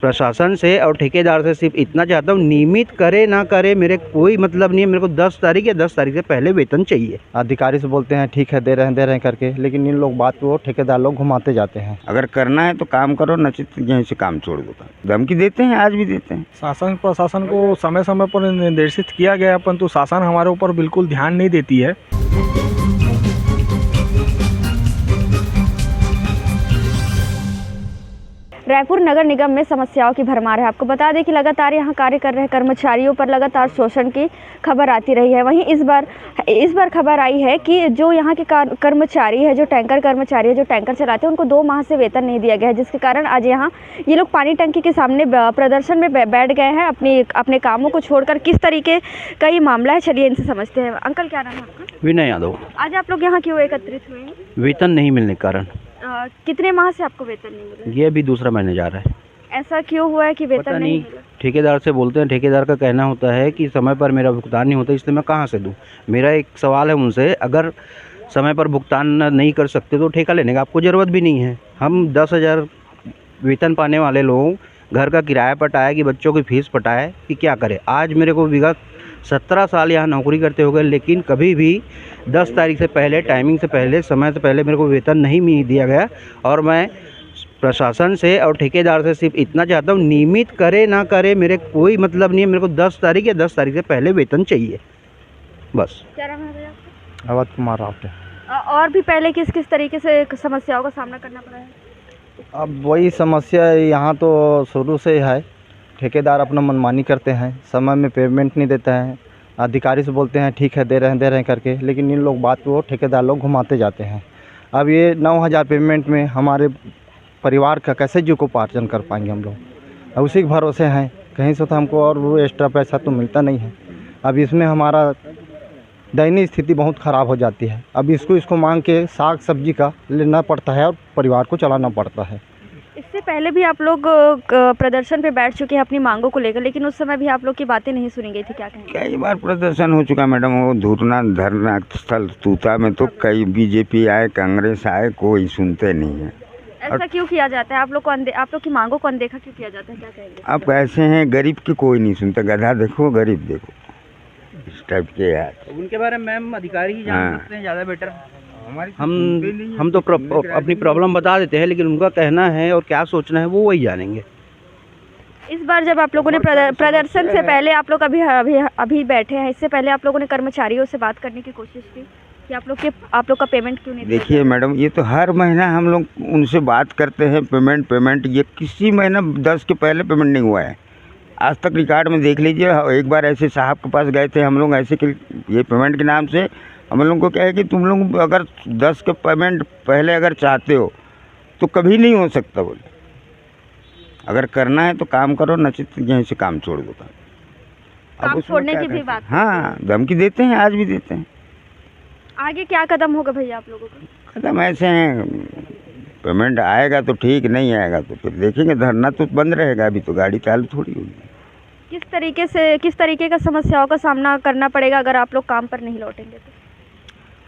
प्रशासन से और ठेकेदार से सिर्फ इतना चाहता हूँ, नियमित करे ना करे मेरे कोई मतलब नहीं है। मेरे को 10 तारीख या 10 तारीख से पहले वेतन चाहिए। अधिकारी से बोलते हैं ठीक है दे रहे हैं करके, लेकिन इन लोग बात को ठेकेदार लोग घुमाते जाते हैं। अगर करना है तो काम करो, नचित यहीं से काम छोड़ दो। धमकी देते हैं, आज भी देते हैं। शासन प्रशासन को समय समय पर निर्देशित किया गया है, परंतु शासन हमारे ऊपर बिल्कुल ध्यान नहीं देती है। रायपुर नगर निगम में समस्याओं की भरमार है। आपको बता दें कि लगातार यहाँ कार्य कर रहे कर्मचारियों पर लगातार शोषण की खबर आती रही है। वहीं इस बार खबर आई है कि जो यहाँ के कर्मचारी है, जो टैंकर कर्मचारी है, जो टैंकर चलाते हैं, उनको 2 माह से वेतन नहीं दिया गया है, जिसके कारण आज यहाँ ये लोग पानी टंकी के सामने प्रदर्शन में बैठ गए हैं अपने कामों को छोड़कर। किस तरीके का ये मामला है, चलिए इनसे समझते हैं। अंकल, क्या नाम है आपका? विनय यादव। आज आप लोग यहाँ क्यों एकत्रित हुए हैं? वेतन नहीं मिलने के कारण। कितने माह से आपको वेतन नहीं मिला? ये अभी दूसरा महीने जा रहा है। ऐसा क्यों हुआ है कि वेतन नहीं मिला? ठेकेदार से बोलते हैं, ठेकेदार का कहना होता है कि समय पर मेरा भुगतान नहीं होता, इसलिए मैं कहाँ से दूँ। मेरा एक सवाल है उनसे, अगर समय पर भुगतान नहीं कर सकते तो ठेका लेने का आपको ज़रूरत भी नहीं है। हम 10,000 वेतन पाने वाले लोग घर का किराया पटाए कि बच्चों की फीस पटाए कि क्या करें। आज मेरे को विगत 17 साल यहाँ नौकरी करते हो गए, लेकिन कभी भी 10 तारीख से पहले, टाइमिंग से पहले, समय से पहले मेरे को वेतन नहीं दिया गया। और मैं प्रशासन से और ठेकेदार से सिर्फ इतना चाहता हूँ, नियमित करे ना करे मेरे कोई मतलब नहीं है। मेरे को 10 तारीख या 10 तारीख से पहले वेतन चाहिए, बस। क्या नाम है भैया आपका? अवध कुमार रावटे। और भी पहले किस किस तरीके से समस्याओं का सामना करना पड़ा है? अब वही समस्या यहाँ तो शुरू से ही है। ठेकेदार अपना मनमानी करते हैं, समय में पेमेंट नहीं देता है। अधिकारी से बोलते हैं ठीक है दे रहे हैं करके, लेकिन इन लोग बात को ठेकेदार लोग घुमाते जाते हैं। अब ये 9,000 पेमेंट में हमारे परिवार का कैसे जीविकोपार्जन कर पाएंगे हम लोग? अब उसी के भरोसे हैं, कहीं से तो हमको और एक्स्ट्रा पैसा तो मिलता नहीं है। अब इसमें हमारा दयनीय स्थिति बहुत ख़राब हो जाती है। अब इसको मांग के साग सब्जी का लेना पड़ता है और परिवार को चलाना पड़ता है। इससे पहले भी आप लोग प्रदर्शन पे बैठ चुके हैं अपनी मांगों को लेकर, लेकिन उस समय भी आप लोग की बातें नहीं सुनी गई थी, क्या कहेंगे? कई बार प्रदर्शन हो चुका मैडम। वो धरना स्थल तूता में तो कई बीजेपी आए, कांग्रेस आए, कोई सुनते नहीं है। ऐसा क्यों किया जाता है? आप लोग की मांगों को अनदेखा क्यों किया जाता है, क्या कहेंगे? आप ऐसे हैं, गरीब की कोई नहीं सुनता। गधा देखो, गरीब देखो, इस टाइप के यार। उनके बारे में मैम अधिकारी ही जान सकते हैं ज़्यादा बेटर। हम तो अपनी प्रॉब्लम बता देते हैं, लेकिन उनका कहना है और क्या सोचना है वो वही जानेंगे। इस बार जब आप लोगों ने प्रदर्शन से पहले, आप लोग अभी बैठे हैं, इससे पहले आप लोगों ने कर्मचारियों से बात करने की कोशिश की कि आप लोग का पेमेंट क्यों नहीं? देखिए मैडम, ये तो हर महीना हम लोग उनसे बात करते हैं, पेमेंट। ये किसी महीना 10 के पहले पेमेंट नहीं हुआ है आज तक। रिकॉर्ड में देख लीजिए। एक बार ऐसे साहब के पास गए थे हम लोग, ऐसे कि ये पेमेंट के नाम से हम लोगों को क्या है कि तुम लोग अगर 10 के पेमेंट पहले अगर चाहते हो तो कभी नहीं हो सकता। बोले अगर करना है तो काम करो, नचित यहीं से काम छोड़ दो। काम छोड़ने की भी बात? हाँ, धमकी देते हैं, आज भी देते हैं। आगे क्या कदम होगा भैया आप लोगों का? कदम ऐसे हैं, पेमेंट आएगा तो ठीक, नहीं आएगा तो फिर देखेंगे। धरना तो बंद रहेगा, अभी तो गाड़ी चालू थोड़ी होगी। किस तरीके का समस्याओं का सामना करना पड़ेगा अगर आप लोग काम पर नहीं लौटेंगे तो?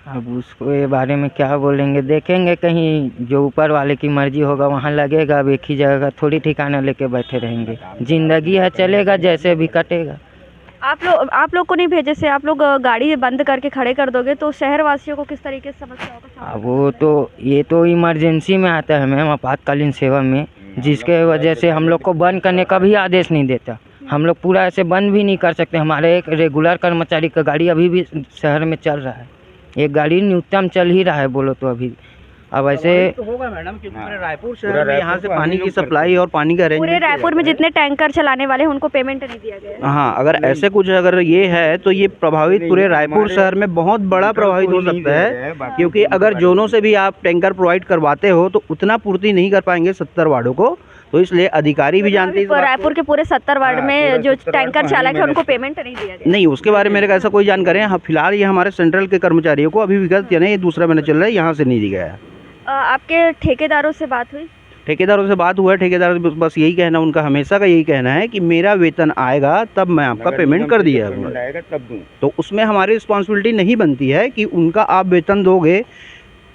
अब उसको ये बारे में क्या बोलेंगे, देखेंगे। कहीं जो ऊपर वाले की मर्जी होगा वहाँ लगेगा। अब एक ही जगह थोड़ी ठिकाना लेके बैठे रहेंगे। जिंदगी है, चलेगा, जैसे भी कटेगा। आप लोग को नहीं भेजे से आप लोग गाड़ी बंद करके खड़े कर दोगे तो शहर वासियों को किस तरीके से समस्याओं का सामना? वो तो ये तो इमरजेंसी में आता है मैम, आपातकालीन सेवा में, जिसके वजह से हम लोग को बंद करने का भी आदेश नहीं देता। हम लोग पूरा ऐसे बंद भी नहीं कर सकते। हमारे एक रेगुलर कर्मचारी का गाड़ी अभी भी शहर में चल रहा है। एक गाड़ी न्यूनतम चल ही रहा है बोलो तो अभी। अब ऐसे तो होगा मैडम, क्योंकि पूरे रायपुर शहर में यहाँ से पानी की सप्लाई और पानी का पूरे रायपुर में जितने टैंकर चलाने वाले हैं उनको पेमेंट नहीं दिया गया है। हाँ, अगर ऐसे कुछ अगर ये है तो ये प्रभावित पूरे रायपुर शहर में बहुत बड़ा प्रभावित हो सकता है। क्योंकि अगर जोनों से भी आप टैंकर प्रोवाइड करवाते हो तो उतना पूर्ति नहीं कर पाएंगे 70 वार्डों को। तो इसलिए अधिकारी भी जानते हैं। रायपुर के पूरे 70 वार्ड में जो टैंकर चालक है उनको पेमेंट नहीं दिया गया? नहीं, उसके बारे में मेरे को ऐसा कोई जानकारी है। फिलहाल ये हमारे सेंट्रल के कर्मचारियों को अभी विगत यानी ये दूसरा महीना चल रहा है, यहाँ से नहीं दिया गया है। आपके ठेकेदारों से बात हुई? ठेकेदारों से बात हुआ है। ठेकेदार बस यही कहना, उनका हमेशा का यही कहना है कि मेरा वेतन आएगा तब मैं आपका पेमेंट कर दिया है। तो उसमें हमारी रिस्पॉन्सिबिलिटी नहीं बनती है कि उनका आप वेतन दोगे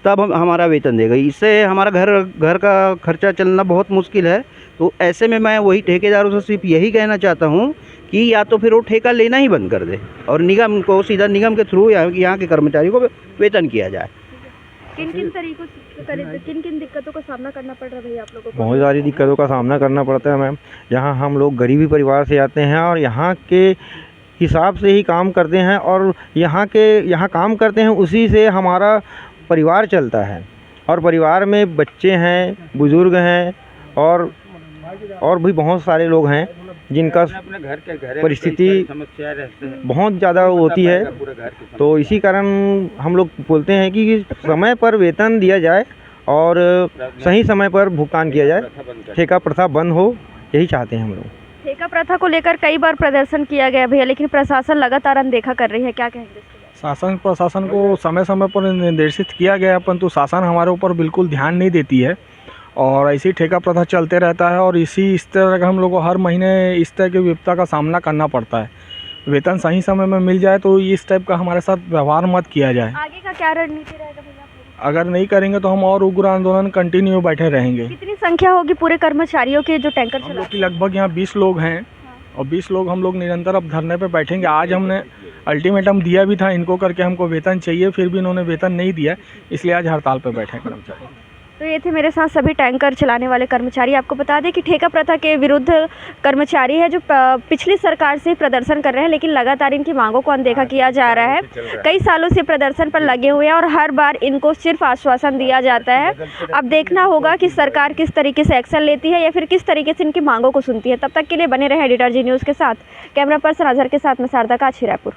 तब हमारा वेतन देगा। इससे हमारा घर का खर्चा चलना बहुत मुश्किल है। तो ऐसे में मैं वही ठेकेदारों से सिर्फ यही कहना चाहता हूँ कि या तो फिर वो ठेका लेना ही बंद कर दे और निगम को सीधा निगम के थ्रू यहाँ के कर्मचारियों को वेतन किया जाए। किन किन दिक्कतों का सामना करना पड़ रहा है भैया आप लोगों को? बहुत सारी दिक्कतों का सामना करना पड़ता है मैम। यहाँ हम लोग गरीबी परिवार से आते हैं और यहाँ के हिसाब से ही काम करते हैं और यहाँ काम करते हैं, उसी से हमारा परिवार चलता है। और परिवार में बच्चे हैं, बुज़ुर्ग हैं और भी बहुत सारे लोग हैं जिनका परिस्थिति बहुत ज़्यादा होती है। तो इसी कारण हम लोग बोलते हैं कि समय पर वेतन दिया जाए और सही समय पर भुगतान किया जाए, ठेका प्रथा बंद हो, यही चाहते हैं हम लोग। ठेका प्रथा को लेकर कई बार प्रदर्शन किया गया भैया, लेकिन प्रशासन लगातार अनदेखा कर रही है, क्या कहेंगे इसके बारे में? शासन प्रशासन को समय समय पर निर्देशित किया गया, परंतु शासन हमारे ऊपर बिल्कुल ध्यान नहीं देती है और ऐसी ठेका प्रथा चलते रहता है और इस तरह का हम लोग को हर महीने इस तरह की विपदा का सामना करना पड़ता है। वेतन सही समय में मिल जाए तो इस टाइप का हमारे साथ व्यवहार मत किया जाए। आगे का क्या रणनीति रहेगा भैया? अगर नहीं करेंगे तो हम और उग्र आंदोलन कंटिन्यू बैठे रहेंगे। कितनी संख्या होगी पूरे कर्मचारियों के जो टैंकर हम लोग चलाते की लगभग यहाँ 20 लोग हैं और 20 लोग हम लोग निरंतर अब धरने पे बैठेंगे। आज हमने अल्टीमेटम दिया भी था इनको करके, हमको वेतन चाहिए, फिर भी इन्होंने वेतन नहीं दिया, इसलिए आज हड़ताल पे बैठे हैं कर्मचारी। तो ये थे मेरे साथ सभी टैंकर चलाने वाले कर्मचारी। आपको बता दें कि ठेका प्रथा के विरुद्ध कर्मचारी है जो पिछली सरकार से प्रदर्शन कर रहे हैं, लेकिन लगातार इनकी मांगों को अनदेखा किया जा रहा है। कई सालों से प्रदर्शन पर लगे हुए हैं और हर बार इनको सिर्फ आश्वासन दिया जाता है। अब देखना होगा कि सरकार किस तरीके से एक्शन लेती है या फिर किस तरीके से इनकी मांगों को सुनती है। तब तक के लिए बने रहे एडिटर जी न्यूज़ के साथ। कैमरा पर्सन अजहर के साथ मैं शारदा काछी, रायपुर।